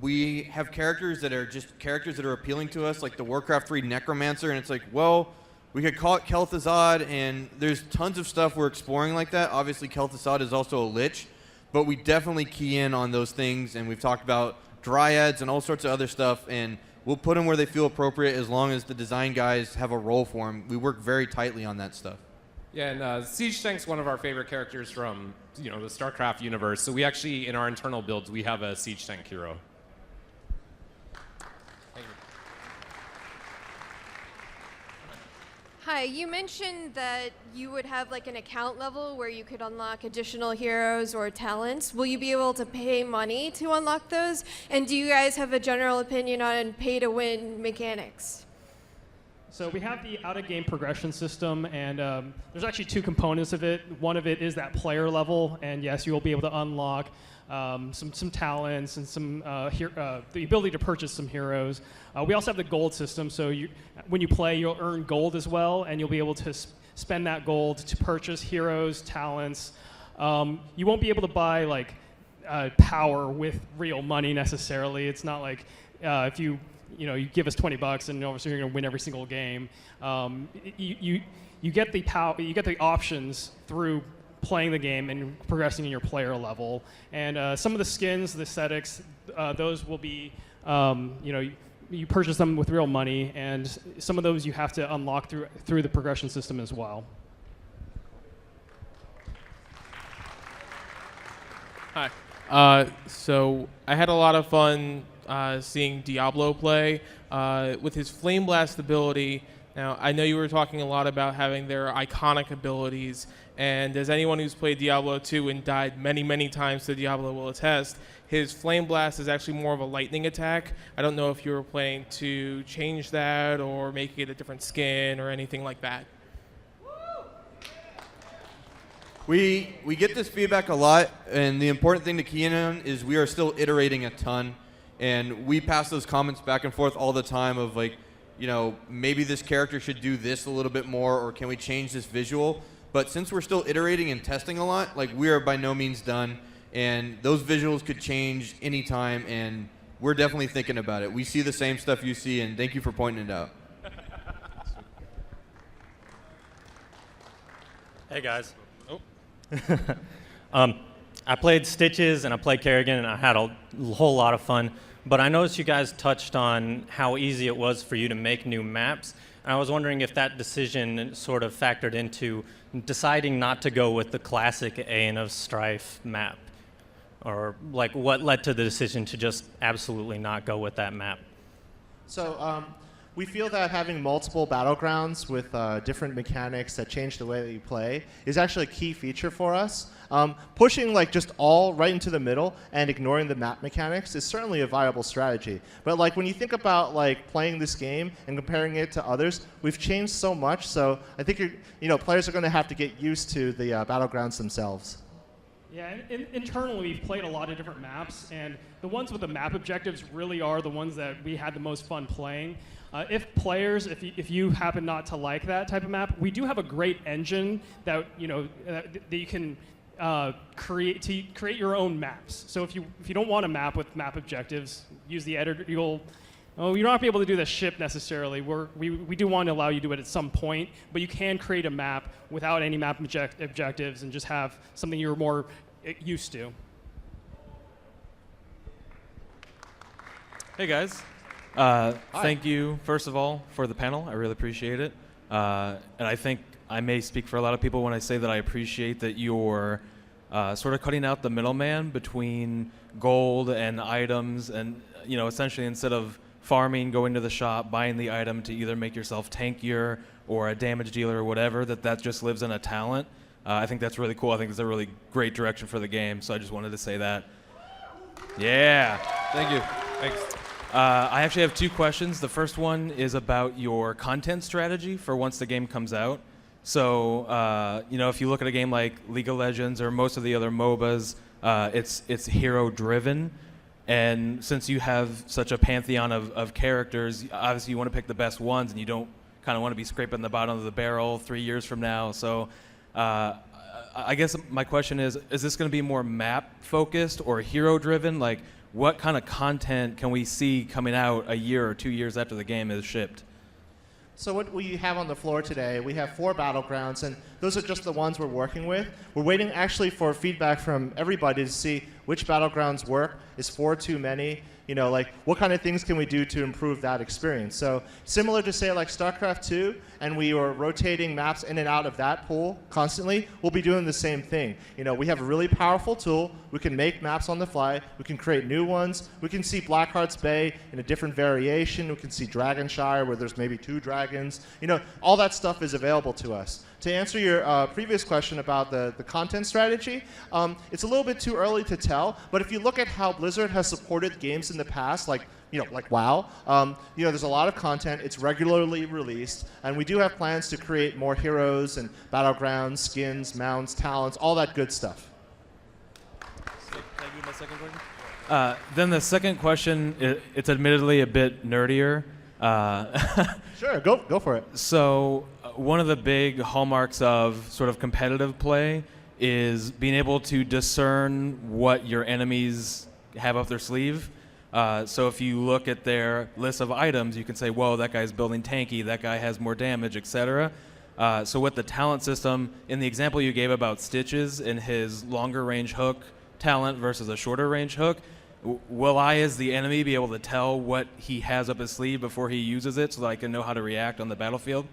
We have characters that are just characters that are appealing to us, like the Warcraft 3 Necromancer, and it's like, well, we could call it Kel'Thuzad, and there's tons of stuff we're exploring like that. Obviously, Kel'Thuzad is also a Lich, but we definitely key in on those things, and we've talked about Dryads and all sorts of other stuff, and we'll put them where they feel appropriate as long as the design guys have a role for them. We work very tightly on that stuff. Yeah, and Siege Tank's one of our favorite characters from the StarCraft universe. So we actually, in our internal builds, we have a Siege Tank hero. Hi, you mentioned that you would have like an account level where you could unlock additional heroes or talents. Will you be able to pay money to unlock those? And do you guys have a general opinion on pay-to-win mechanics? So we have the out-of-game progression system, and there's actually 2 components of it. One of it is that player level, and yes, you will be able to unlock some talents and some the ability to purchase some heroes. We also have the gold system, so when you play, you'll earn gold as well, and you'll be able to spend that gold to purchase heroes, talents. You won't be able to buy like power with real money necessarily. It's not like if you give us $20 and obviously you're going to win every single game. You get the you get the options through playing the game and progressing in your player level. And some of the skins, the aesthetics, those will be, you purchase them with real money, and some of those you have to unlock through the progression system as well. Hi. So I had a lot of fun seeing Diablo play with his Flame Blast ability. Now, I know you were talking a lot about having their iconic abilities, and as anyone who's played Diablo 2 and died many, many times to Diablo will attest, his Flame Blast is actually more of a lightning attack. I don't know if you were planning to change that or make it a different skin or anything like that. We get this feedback a lot, and the important thing to key in on is we are still iterating a ton, and we pass those comments back and forth all the time of like, maybe this character should do this a little bit more, or can we change this visual? But since we're still iterating and testing a lot, like we are by no means done, and those visuals could change anytime, and we're definitely thinking about it. We see the same stuff you see, and thank you for pointing it out. Hey guys. I played Stitches and I played Kerrigan, and I had a whole lot of fun. but I noticed you guys touched on how easy it was for you to make new maps. And I was wondering if that decision sort of factored into deciding not to go with the classic Aeon of Strife map, or like what led to the decision to just absolutely not go with that map. So we feel that having multiple battlegrounds with different mechanics that change the way that you play is actually a key feature for us. Pushing like just all right into the middle and ignoring the map mechanics is certainly a viable strategy. But like when you think about like playing this game and comparing it to others, we've changed so much. So I think players are going to have to get used to the battlegrounds themselves. Yeah, internally we've played a lot of different maps, and the ones with the map objectives really are the ones that we had the most fun playing. If you happen not to like that type of map, we do have a great engine that that you can create your own maps. So if you don't want a map with map objectives, use the editor. You'll not be able to do the ship necessarily. We do want to allow you to do it at some point, but you can create a map without any map objectives and just have something you're more used to. Hey guys, thank you first of all for the panel. I really appreciate it, and I think I may speak for a lot of people when I say that I appreciate that you're sort of cutting out the middleman between gold and items, and essentially instead of farming, going to the shop, buying the item to either make yourself tankier or a damage dealer or whatever, that just lives in a talent. I think that's really cool. I think it's a really great direction for the game, so I just wanted to say that. Yeah. Thank you. Thanks. I actually have two questions. The first one is about your content strategy for once the game comes out. So, if you look at a game like League of Legends or most of the other MOBAs, it's hero-driven. And since you have such a pantheon of characters, obviously you want to pick the best ones, and you don't kind of want to be scraping the bottom of the barrel 3 years from now. So I guess my question is this going to be more map-focused or hero-driven? Like, what kind of content can we see coming out a year or 2 years after the game is shipped? So what we have on the floor today, we have 4 battlegrounds, and those are just the ones we're working with. We're waiting actually for feedback from everybody to see which battlegrounds work. Is 4 too many? What kind of things can we do to improve that experience? So similar to, say, like StarCraft 2, and we were rotating maps in and out of that pool constantly, we'll be doing the same thing. We have a really powerful tool. We can make maps on the fly. We can create new ones. We can see Blackheart's Bay in a different variation. We can see Dragonshire where there's maybe 2 dragons. All that stuff is available to us. To answer your previous question about the content strategy, it's a little bit too early to tell, but if you look at how Blizzard has supported games in the past, like WoW, there's a lot of content, it's regularly released, and we do have plans to create more heroes and battlegrounds, skins, mounts, talents, all that good stuff. Can I give my second question? Then the second question, it's admittedly a bit nerdier. Sure, go for it. So one of the big hallmarks of sort of competitive play is being able to discern what your enemies have up their sleeve. So if you look at their list of items, you can say, whoa, that guy's building tanky, that guy has more damage, etc. So with the talent system, in the example you gave about Stitches and his longer range hook talent versus a shorter range hook, will I, as the enemy, be able to tell what he has up his sleeve before he uses it so that I can know how to react on the battlefield?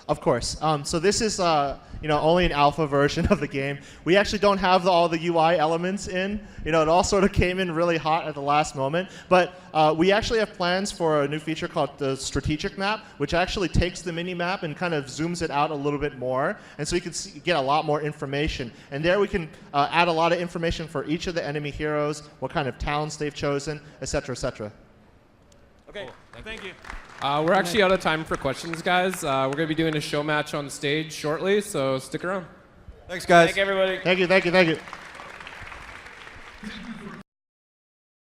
Of course. So this is only an alpha version of the game. We actually don't have all the UI elements in. It all sort of came in really hot at the last moment. But we actually have plans for a new feature called the strategic map, which actually takes the mini map and kind of zooms it out a little bit more. And so you can get a lot more information. And there we can add a lot of information for each of the enemy heroes, what kind of talents they've chosen, et cetera, et cetera. Okay, thank you. We're actually out of time for questions, guys. We're going to be doing a show match on stage shortly, so stick around. Thanks, guys. Thank you, everybody. Thank you.